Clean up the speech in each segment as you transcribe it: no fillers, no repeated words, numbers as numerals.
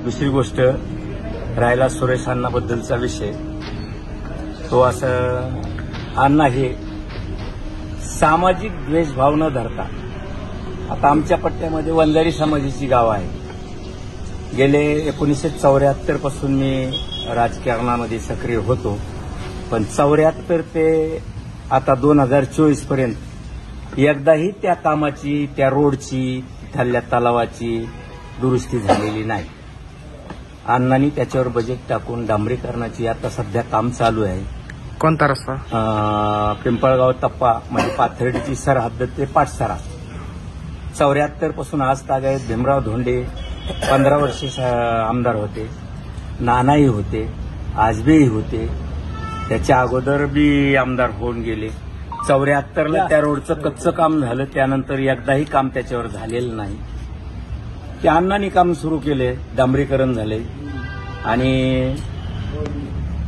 दुसरी गोष्ट राहिला सुरेश अण्णाबद्दलचा विषय, तो असं अण्णा हे सामाजिक द्वेषभाव न धरता, आता आमच्या पट्ट्यामध्ये वंजारी समाजाची गावं आहे. गेले 1974 पासून मी राजकारणामध्ये सक्रिय होतो, पण 74 ते आता 2024 पर्यंत एकदाही त्या कामाची, त्या रोडची, तिथल्या तलावाची दुरुस्ती झालेली नाही. अण्णांनी त्याच्यावर बजेट टाकून डांबरीकरणाची आता सध्या काम चालू आहे. कोणता रस्ता? पिंपळगाव टप्पा म्हणजे पाथर्डीची सरहद्द ते पाटसरा. 74 पासून आज तागायत भीमराव धोंडे 15 वर्षे आमदार होते, नानाही होते, आजबेही होते, त्याच्या अगोदर बी आमदार होऊन गेले. 74ला त्या रोडचं कच्चं काम झालं, त्यानंतर एकदाही काम त्याच्यावर झालेलं नाही. त्या अण्णांनी काम सुरू केले, डांबरीकरण झाले आणि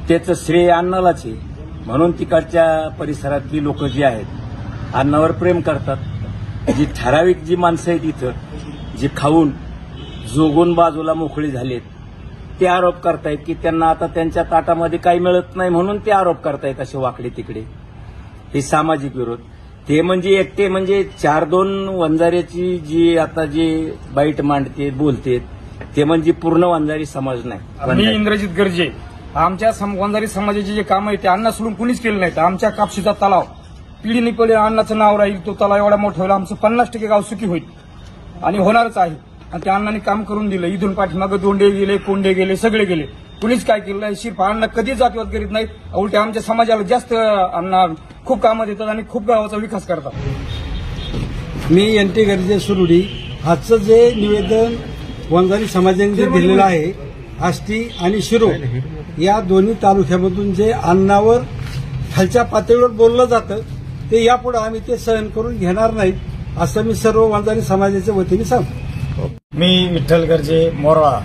त्याचं श्रेय अण्णालाच आहे. म्हणून तिकडच्या परिसरातली लोक जी आहेत अण्णावर प्रेम करतात. जी ठराविक जी माणसं आहेत इथं, जी खाऊन जोगून बाजूला मोकळी झालेत, ते आरोप करतायत की त्यांना आता त्यांच्या ताटामध्ये काही मिळत नाही, म्हणून ते आरोप करतायत असे वाकडे तिकडे. हे सामाजिक विरोध. ते म्हणजे एकटे म्हणजे 4-2 वंजाऱ्याची जी आता जी बाईट मांडते बोलते, ते म्हणजे पूर्ण वंजारी समाज नाही. मी इंग्रजीत गरजे आमच्या वंजारी समाजाचे जे काम आहे ते अण्णा सोडून कुणीच केलं नाही. तर कापशीचा तलाव पिढीने पिढी अण्णाचं नाव राहील, तो तलाव एवढा मोठा होईल, आमचं 50% गाव सुखी होईल आणि होणारच आहे. आणि त्या अण्णांनी काम करून दिलं. इथून पाठीमागं दोंडे गेले, कोंडे गेले, सगळे गेले, कुणीच काय केलं नाही. शिरपा अण्णा कधीच जातीवाद करीत नाहीत. उलटे आमच्या समाजाला जास्त अण्णा खूप कामं देतात आणि खूप गावाचा विकास करतात. मी NT गरजे सुरुडी. आजचं जे निवेदन वंजारी समाजाने जे दिलेलं आहे, आष्टी आणि शिरूर या दोन्ही तालुक्यामधून जे अण्णावर खालच्या पातळीवर बोललं जातं, ते यापुढे आम्ही ते सहन करून घेणार नाहीत, असं मी सर्व वंजारी समाजाच्या वतीने सांगतो. मी विठ्ठल गरजे मोरळा.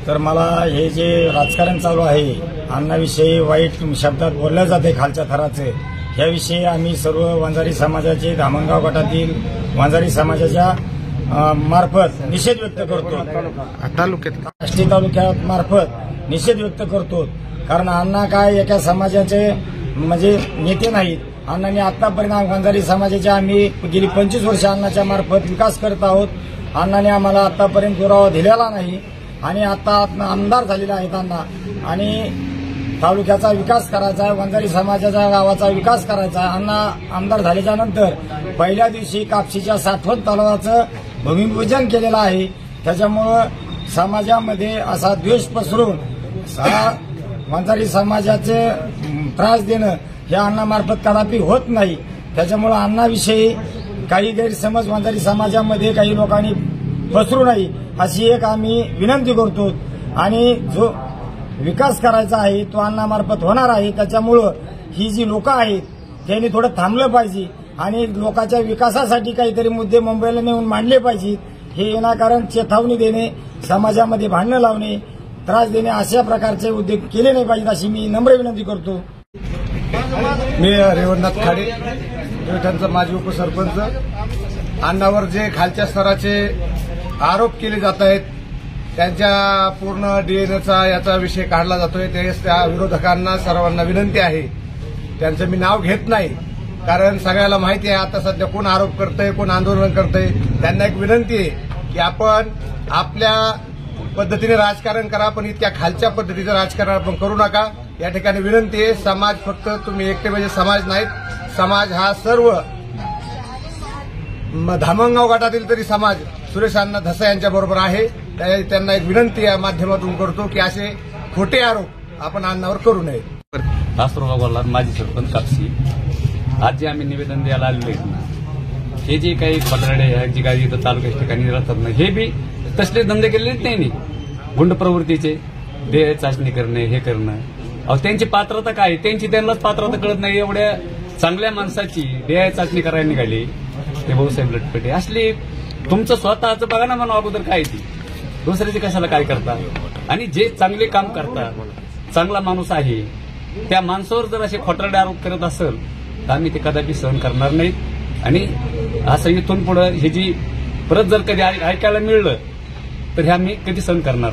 तर मला हे जे राजकारण चालू आहे, अण्णाविषयी वाईट शब्दात बोलल्या जाते खालच्या थराचे, याविषयी आम्ही सर्व वंजारी समाजाचे धामणगाव गटातील वंजारी समाजाच्या मार्फत निषेध व्यक्त करतो. आष्टी तालुक्यात मार्फत निषेध व्यक्त करतो. कारण अण्णा काय एका समाजाचे म्हणजे नेते नाहीत. अण्णांनी आतापर्यंत वंजारी समाजाचे आम्ही गेली 25 वर्ष अण्णाच्या मार्फत विकास करत आहोत. अण्णांनी आम्हाला आतापर्यंत दुरावा दिलेला नाही आणि आता आमदार झालेले आहेत अण्णा. आणि तालुक्याचा विकास करायचा आहे, वंजारी समाजाच्या गावाचा विकास करायचा आहे. अण्णा आमदार झाल्याच्या नंतर पहिल्या दिवशी कापशीच्या 60 तलावाचं भूमिपूजन केलेलं आहे. त्याच्यामुळं समाजामध्ये असा द्वेष पसरून वंजारी समाजाचे त्रास देणं हे अण्णामार्फत कदापि होत नाही. त्याच्यामुळं अण्णाविषयी काही गैरसमज वंजारी समाजामध्ये काही लोकांनी पसरू नये अशी एक आम्ही विनंती करतो. आणि जो विकास करायचा आहे तो अण्णामार्फत होणार आहे. त्याच्यामुळं ही जी लोक आहेत त्यांनी थोडं थांबलं पाहिजे आणि लोकांच्या विकासासाठी काहीतरी मुद्दे मुंबईला नेऊन मांडले पाहिजेत. हे विनाकारण चेतावणी देणे, समाजामध्ये भांडणं लावणे, त्रास देणे अशा प्रकारचे उद्योग केले नाही पाहिजेत अशी मी नम्र विनंती करतो. मी रेवणनाथ खाडे, पैठणचा माजी उपसरपंच. अण्णावर जे खालच्या स्तराचे आरोप केले जात आहेत, त्यांच्या पूर्ण डीएनएचा याचा विषय काढला जातोय. त्या विरोधकांना सर्वांना विनंती आहे, त्यांचं मी नाव घेत नाही, कारण सगळ्याला माहिती आहे आता सध्या कोण आरोप करतंय, कोण आंदोलन करतंय. त्यांना एक विनंती आहे की आपण आपल्या पद्धतीने राजकारण करा, पण इतक्या खालच्या पद्धतीचं राजकारण आपण करू नका. या ठिकाणी विनंती आहे. समाज फक्त तुम्ही एकटे म्हणजे समाज नाहीत, समाज हा सर्व धामणगाव गटातील तरी समाज सुरेश अण्णा धसा यांच्याबरोबर आहे. त्यांना एक विनंती या माध्यमातून करतो की असे खोटे आरोप आपण अण्णावर करू नये. दासरोबा गोल्हार, माजी सरपंच कापशी. आज जे आम्ही निवेदन द्यायला आलेलो आहे, हे जे काही पत्राडे आहेत, जी काही इथं तालुक्याच्या ठिकाणी राहतात ना, हे बी तसले धंदे केलेच नाही. गुंड प्रवृत्तीचे देह चाचणी करणे, हे करणं. अहो त्यांची पात्रता काय, त्यांनाच पात्रता कळत नाही. एवढ्या चांगल्या माणसाची देह चाचणी करायला निघाली ते भाऊसाहेब लटपटे असली. तुमचं स्वतःचं बघा ना म्हणून अगोदर काय ती, दुसऱ्याचे कशाला काय करता. आणि जे चांगले काम करतात, चांगला माणूस आहे, त्या माणसावर जर असे खोटारडे आरोप करत असेल तर आम्ही ते कदापि सहन करणार नाहीत. आणि असं इथून पुढे हे जी परत जर कधी ऐकायला मिळलं तर हे आम्ही कधी सहन करणार.